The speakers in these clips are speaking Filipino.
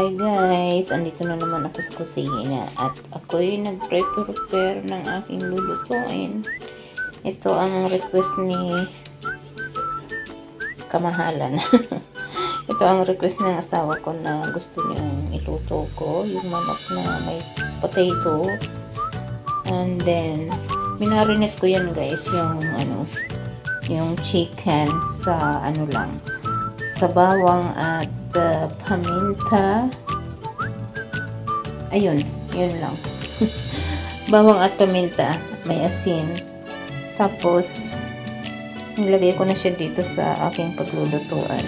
Hi guys, andito na naman ako sa kusina at ako'y nag-prepare ng aking lulutuin. Ito ang request ni kamahalan. Ito ang request ng asawa ko na gusto niyang iluto ko, yung manok na may potato. And then minarinate ko yan guys, yung chicken sa sa bawang at paminta. Ayun, yun lang. Bawang at paminta, may asin. Tapos nilagay ko na siya dito sa aking paglulutuan.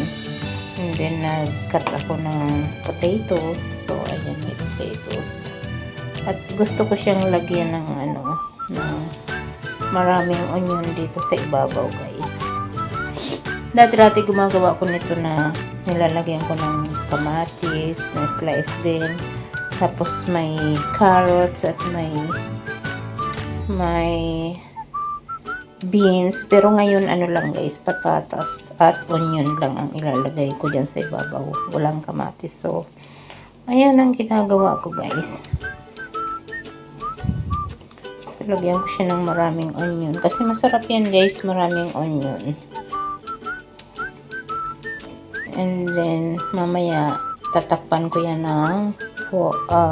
And then nag-cut ako ng potatoes. So ayan, may potatoes. At gusto ko siyang lagyan ng ng maraming onion dito sa ibabaw guys. Dati gumagawa ko nito na nilalagyan ko ng kamatis na slice din. Tapos may carrots at may beans. Pero ngayon lang guys, patatas at onion lang ang ilalagay ko dyan sa ibabaw. Walang kamatis. So, ayan ang ginagawa ko guys. So, lagyan ko siya ng maraming onion. Kasi masarap yan guys, maraming onion. And then, mamaya, tatakpan ko yan ng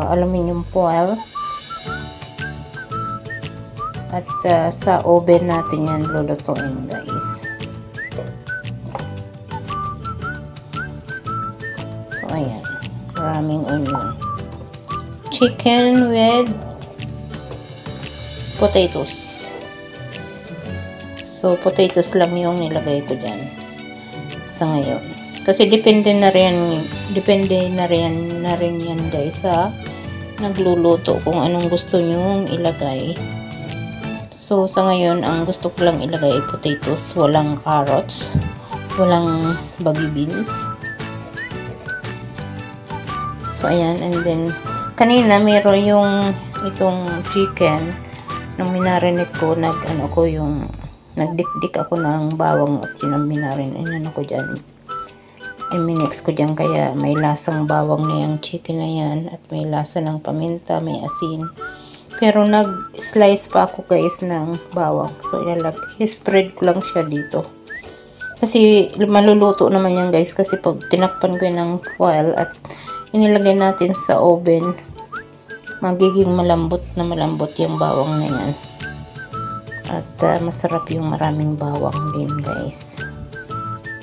aluminum foil. At sa oven natin yan lulutuin guys. So, ayan. Maraming onion. Chicken with potatoes. So, potatoes lang yung nilagay ko dyan sa ngayon. Kasi depende na rin yan guys sa nagluluto kung anong gusto nyong ilagay. So sa ngayon ang gusto ko lang ilagay ay potatoes, walang carrots, walang baby beans. So ayan, and then kanina meron yung itong chicken nung minarinate ko, nagdikdik ako ng bawang at yun ang minarinate ko dyan. I-mix ko dyan kaya may lasang bawang na yung chicken na yan at may lasa ng paminta, may asin. Pero nag-slice pa ako guys ng bawang. So i-spread ko lang siya dito. Kasi maluluto naman yan guys kasi pag tinakpan ko yan ng foil at inilagay natin sa oven, magiging malambot yung bawang na yan. At masarap yung maraming bawang din guys.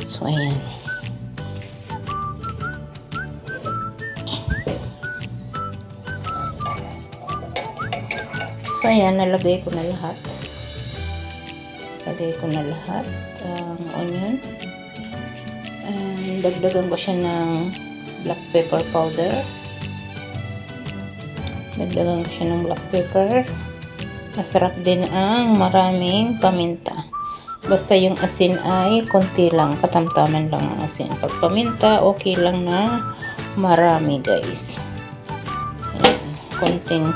So ayan. So, ayan, nalagay ko na lahat. Lagay ko na lahat ang onion. And dagdagan ko siya ng black pepper powder. Dagdagan ko siya ng black pepper. Masarap din ang maraming paminta. Basta yung asin ay konti lang, katamtaman lang ang asin. Pag paminta, okay lang na marami guys. Ayan, konting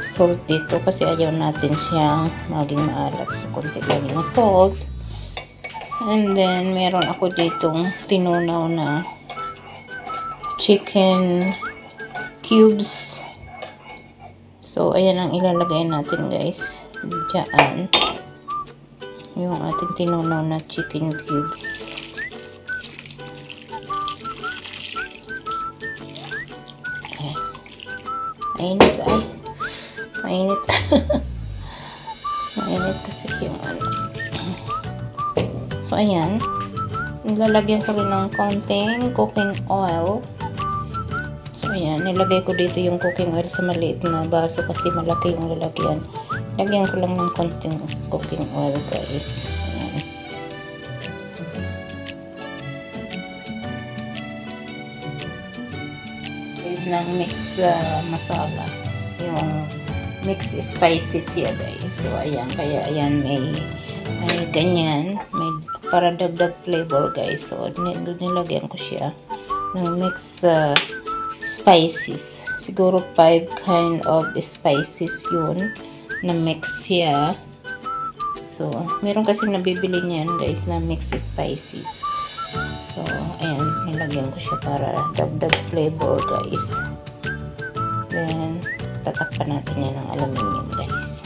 salt dito kasi ayaw natin siyang maging maalat, so konti lang yung salt. And then meron ako ditong tinunaw na chicken cubes. So ayan ang ilalagay natin guys diyan, yung ating tinunaw na chicken cubes. Mainit mainit. Mainit kasi yung So ayan, nilalagyan ko rin ng konting cooking oil. So ayan, nilagay ko dito yung cooking oil sa maliit na baso kasi malaki yung lalagyan. Lagyan ko lang ng konting cooking oil guys. Ayan. Guys, ng mix masala, yung mix spices siya guys. So ayan, kaya ayan may ganyan, may para dagdag flavor guys. So nilagyan ko siya ng mix spices. Siguro 5 kind of spices yun na mix siya. So meron kasi nabibili niyan guys na mix spices. So, ayan, nilagyan ko siya para dagdag flavor, guys. Then, tatakpan natin yan ng aluminum, guys.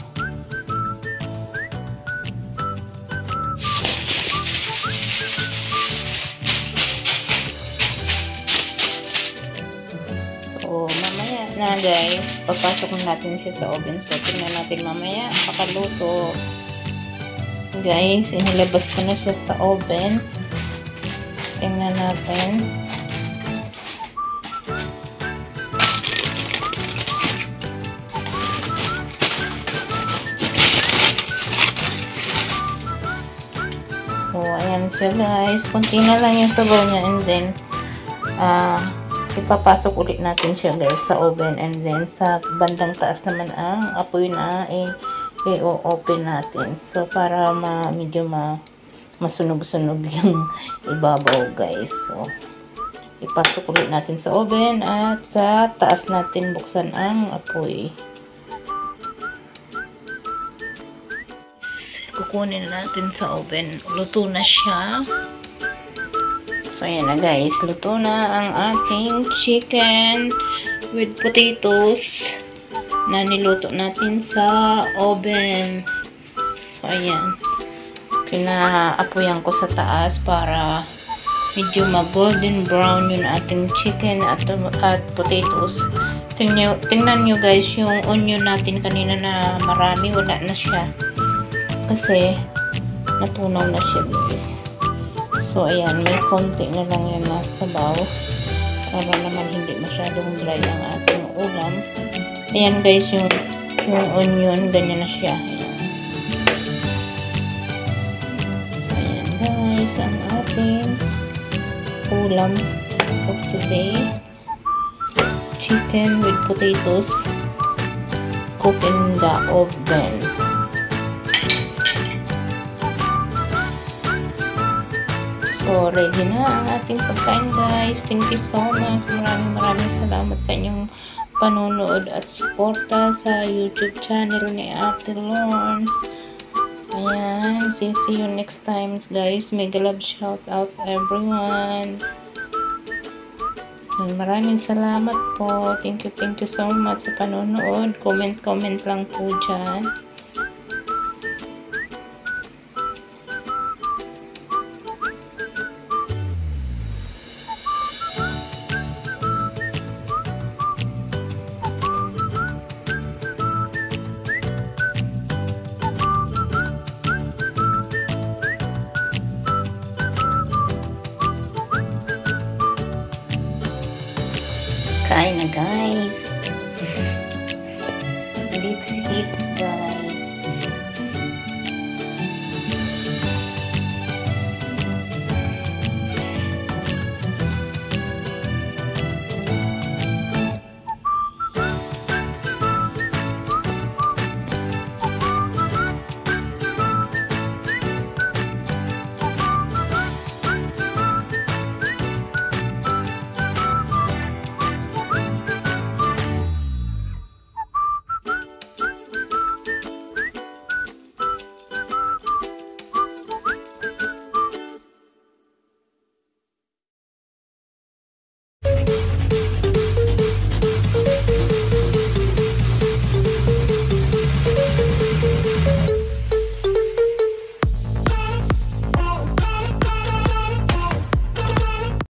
So, mamaya na, guys, papasok natin siya sa oven. So, tingnan natin mamaya, pakaluto. Guys, inilabas ko na siya sa oven. Tingnan natin. So, ayan siya, guys. Kunti na lang yung sabaw niya, and then ipapasok ulit natin siya, guys, sa oven, and then sa bandang taas naman ang apoy na i-open natin. So, para medyo masunog-sunog yung ibabaw, guys. So, ipasok ulit natin sa oven at sa taas natin buksan ang apoy. Kukunin natin sa oven. Luto na siya. So, ayan na, guys. Luto na ang ating chicken with potatoes na niluto natin sa oven. So, ayan. Pinaapoyan ko sa taas para medyo mag-golden brown yung ating chicken at potatoes. Tingnan nyo, guys, yung onion natin kanina na marami. Wala na siya. Kasi, natunaw na siya, guys. So, ayan, may konti na lang yan nasa sabaw. Para naman hindi masyadong dry ang ating ulam. Ayan, guys, yung onion, ganyan na siya. Ayan. So, ayan, guys, ang ating ulam for today. Chicken with potatoes cooked in the oven. So, ready na ang ating pagkain, guys. Thank you so much. Maraming salamat sa inyong panonood at suporta sa YouTube channel ni Ate Lawrence. Ayan. See you next time, guys. Mega love shout out everyone. Maraming salamat po. Thank you so much sa panonood. Comment lang po dyan. Kain na, guys.